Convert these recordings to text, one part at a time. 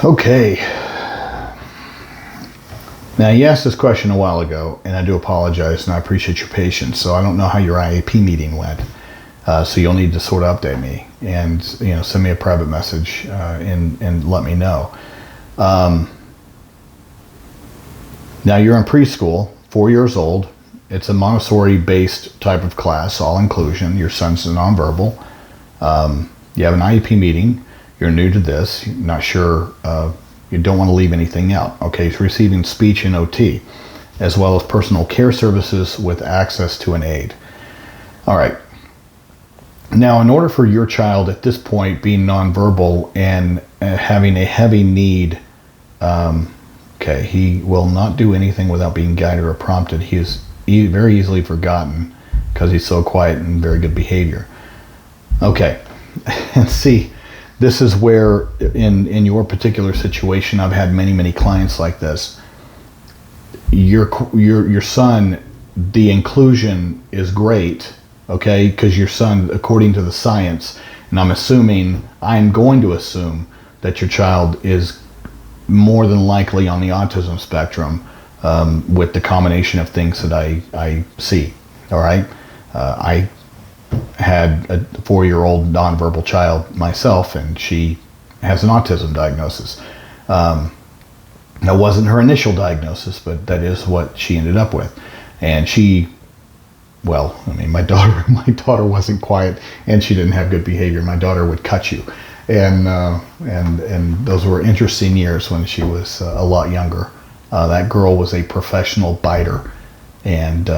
Okay. Now, you asked this question a while ago, and I do apologize, and I appreciate your patience. So I don't know how your IAP meeting went. So you'll need to sort of update me and send me a private message and let me know. Now you're in preschool, 4 years old. It's a Montessori-based type of class, all inclusion. Your son's nonverbal. You have an IEP meeting. You're new to this. You're not sure. You don't want to leave anything out. Okay, he's receiving speech and OT, as well as personal care services with access to an aide. All right. Now, in order for your child at this point being nonverbal and having a heavy need, he will not do anything without being guided or prompted. He is very easily forgotten because he's so quiet and very good behavior. Okay, and see, this is where in your particular situation, I've had many clients like this. Your son, the inclusion is great, okay, because your son, according to the science, and I'm going to assume that your child is more than likely on the autism spectrum, with the combination of things that I see. All right, I had a 4-year-old nonverbal child myself, and she has an autism diagnosis. That wasn't her initial diagnosis, but that is what she ended up with. And my daughter wasn't quiet, and she didn't have good behavior. My daughter would cut you, and those were interesting years when she was a lot younger. That girl was a professional biter, and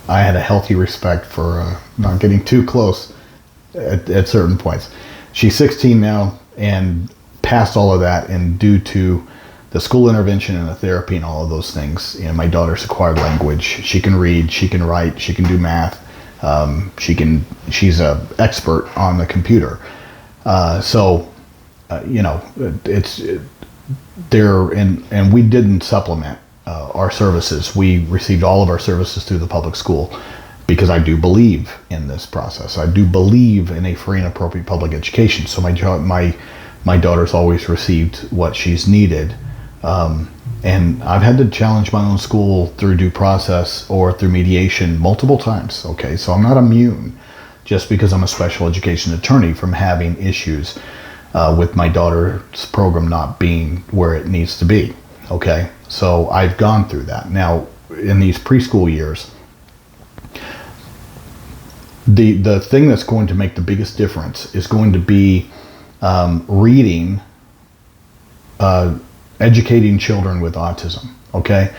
I had a healthy respect for not getting too close at certain points. She's 16 now and past all of that, and due to the school intervention and the therapy and all of those things, my daughter's acquired language. She can read, she can write, she can do math. She's an expert on the computer. It's there, and we didn't supplement our services. We received all of our services through the public school because I do believe in this process. I do believe in a free and appropriate public education. So my daughter's always received what she's needed. And I've had to challenge my own school through due process or through mediation multiple times. Okay, so I'm not immune just because I'm a special education attorney from having issues with my daughter's program not being where it needs to be. Okay, so I've gone through that. Now, in these preschool years, the thing that's going to make the biggest difference is going to be reading, educating children with autism. Okay,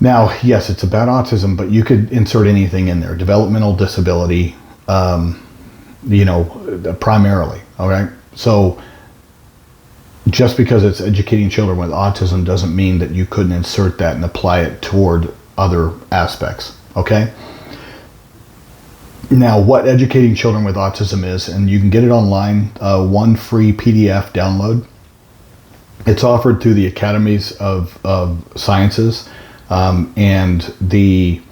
now, yes, it's about autism, but you could insert anything in there. Developmental disability, primarily. All right, so just because it's educating children with autism doesn't mean that you couldn't insert that and apply it toward other aspects. Okay. Now, what educating children with autism is, and you can get it online, one free PDF download. It's offered through the Academies of Sciences and the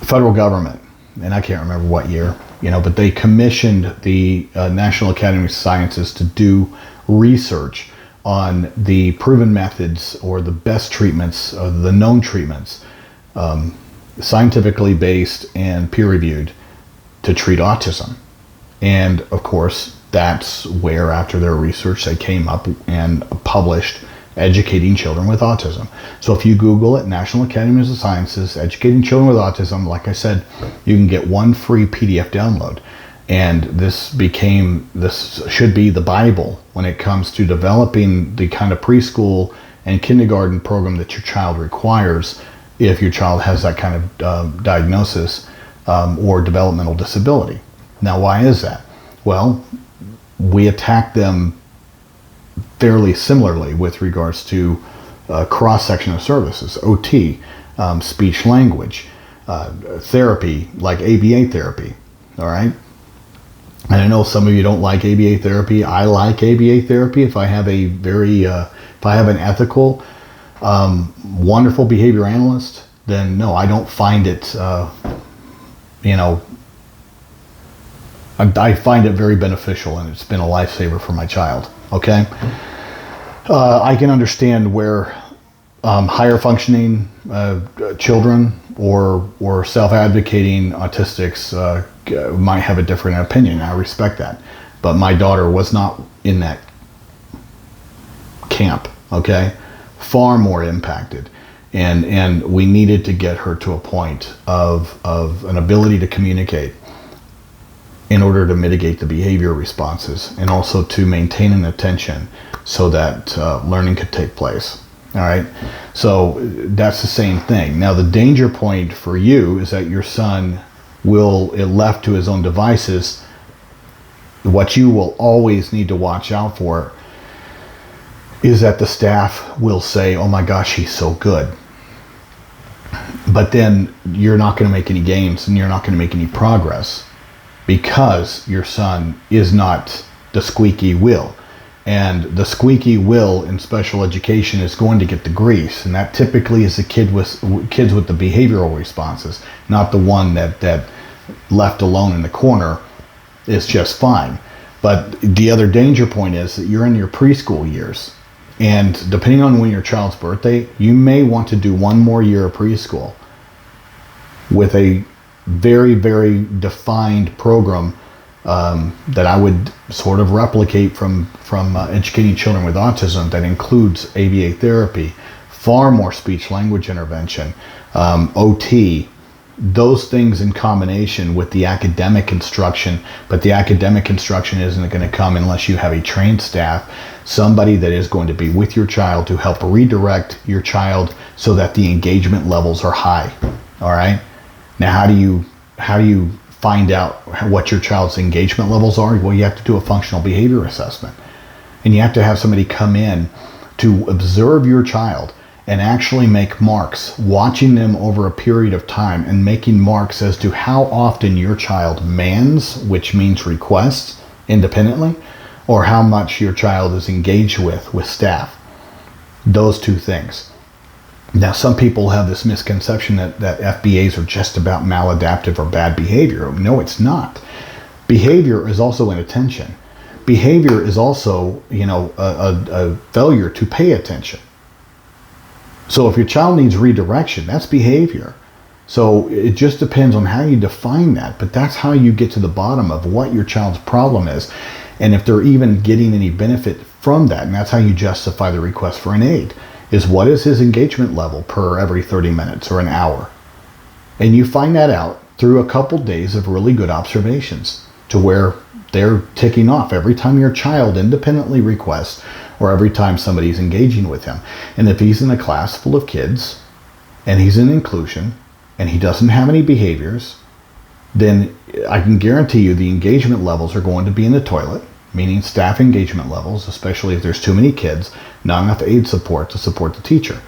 federal government, and I can't remember what year, but they commissioned the National Academy of Sciences to do research on the proven methods or the best treatments, the known treatments, scientifically based and peer-reviewed to treat autism. And of course, that's where, after their research, they came up and published Educating Children with Autism. So if you Google it, National Academy of Sciences, Educating Children with Autism, like I said, you can get one free PDF download. And this should be the Bible when it comes to developing the kind of preschool and kindergarten program that your child requires if your child has that kind of diagnosis or developmental disability. Now, why is that? Well, we attack them fairly similarly with regards to cross-section of services, OT, speech language, therapy, like ABA therapy, all right? And I know some of you don't like ABA therapy. I like ABA therapy if I have an ethical, wonderful behavior analyst. Then no, I don't find it you know, I find it very beneficial, and it's been a lifesaver for my child. Okay, I can understand where higher functioning children or self-advocating autistics might have a different opinion. I respect that, but my daughter was not in that camp. Okay, far more impacted, and we needed to get her to a point of an ability to communicate in order to mitigate the behavior responses, and also to maintain an attention so that learning could take place. All right, so that's the same thing. Now, the danger point for you is that your son will, if left to his own devices, what you will always need to watch out for is that the staff will say, oh my gosh, he's so good. But then you're not going to make any gains, and you're not going to make any progress, because your son is not the squeaky wheel. And the squeaky wheel in special education is going to get the grease, and that typically is the kids with the behavioral responses, not the one that left alone in the corner is just fine. But the other danger point is that you're in your preschool years, and depending on when your child's birthday, you may want to do one more year of preschool with a very, very defined program that I would sort of replicate from educating children with autism, that includes ABA therapy, far more speech language intervention, OT, those things in combination with the academic instruction. But the academic instruction isn't going to come unless you have a trained staff, somebody that is going to be with your child to help redirect your child so that the engagement levels are high. All right. Now, how do you find out what your child's engagement levels are? Well, you have to do a functional behavior assessment, and you have to have somebody come in to observe your child and actually make marks, watching them over a period of time and making marks as to how often your child mans, which means requests independently, or how much your child is engaged with staff. Those two things. Now, some people have this misconception that FBAs are just about maladaptive or bad behavior. No, it's not. Behavior is also inattention. Behavior is also, a failure to pay attention. So if your child needs redirection, that's behavior. So it just depends on how you define that, but that's how you get to the bottom of what your child's problem is, and if they're even getting any benefit from that. And that's how you justify the request for an aide, is what is his engagement level per every 30 minutes or an hour. And you find that out through a couple days of really good observations, to where they're ticking off every time your child independently requests, or every time somebody's engaging with him. And if he's in a class full of kids and he's in inclusion and he doesn't have any behaviors, then I can guarantee you the engagement levels are going to be in the toilet, meaning staff engagement levels, especially if there's too many kids, not enough aide support to support the teacher.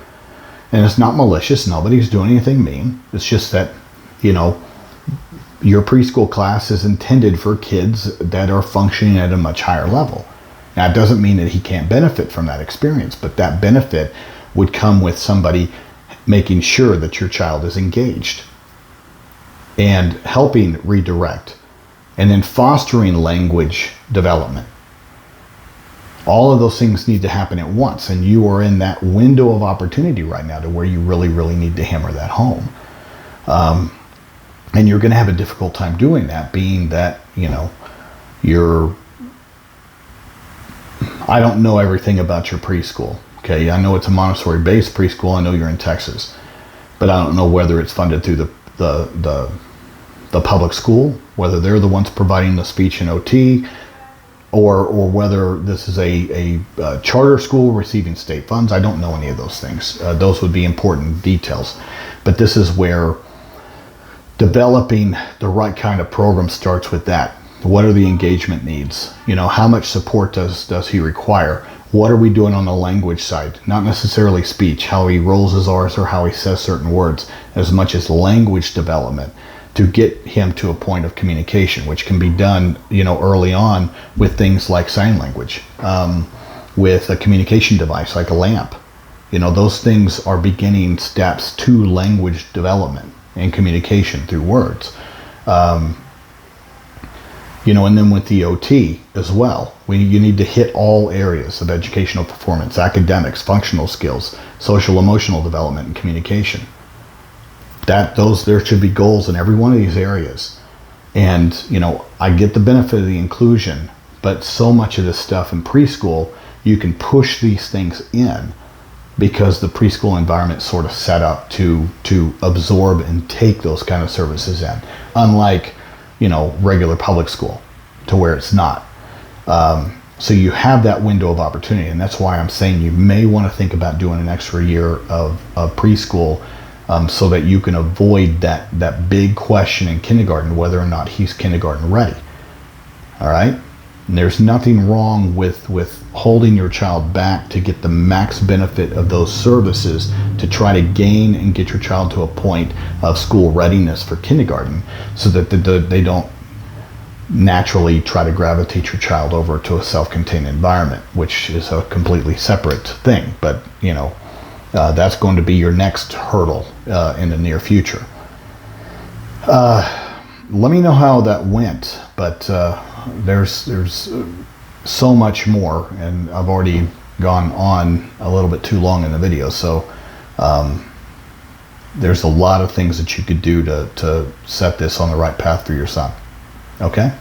And it's not malicious. Nobody's doing anything mean. It's just that, your preschool class is intended for kids that are functioning at a much higher level. Now, it doesn't mean that he can't benefit from that experience, but that benefit would come with somebody making sure that your child is engaged and helping redirect, and then fostering language development. All of those things need to happen at once, and you are in that window of opportunity right now to where you really, really need to hammer that home. And you're going to have a difficult time doing that, being that, I don't know everything about your preschool. Okay, I know it's a Montessori-based preschool. I know you're in Texas, but I don't know whether it's funded through the public school, whether they're the ones providing the speech and OT, or whether this is a charter school receiving state funds. I don't know any of those things. Those would be important details, but this is where developing the right kind of program starts with that. What are the engagement needs? How much support does he require? What are we doing on the language side? Not necessarily speech, how he rolls his R's or how he says certain words, as much as language development to get him to a point of communication, which can be done, early on with things like sign language, with a communication device like a lamp. Those things are beginning steps to language development and communication through words. And then with the OT as well, you need to hit all areas of educational performance: academics, functional skills, social emotional development, and communication. There should be goals in every one of these areas. And, I get the benefit of the inclusion, but so much of this stuff in preschool, you can push these things in because the preschool environment is sort of set up to absorb and take those kind of services in. Unlike, regular public school, to where it's not. So you have that window of opportunity, and that's why I'm saying you may want to think about doing an extra year of preschool, so that you can avoid that big question in kindergarten, whether or not he's kindergarten ready. All right? And there's nothing wrong with holding your child back to get the max benefit of those services, to try to gain and get your child to a point of school readiness for kindergarten, so that they don't naturally try to gravitate your child over to a self-contained environment, which is a completely separate thing. But, that's going to be your next hurdle in the near future. Let me know how that went, but there's so much more, and I've already gone on a little bit too long in the video, so there's a lot of things that you could do to set this on the right path for your son. Okay?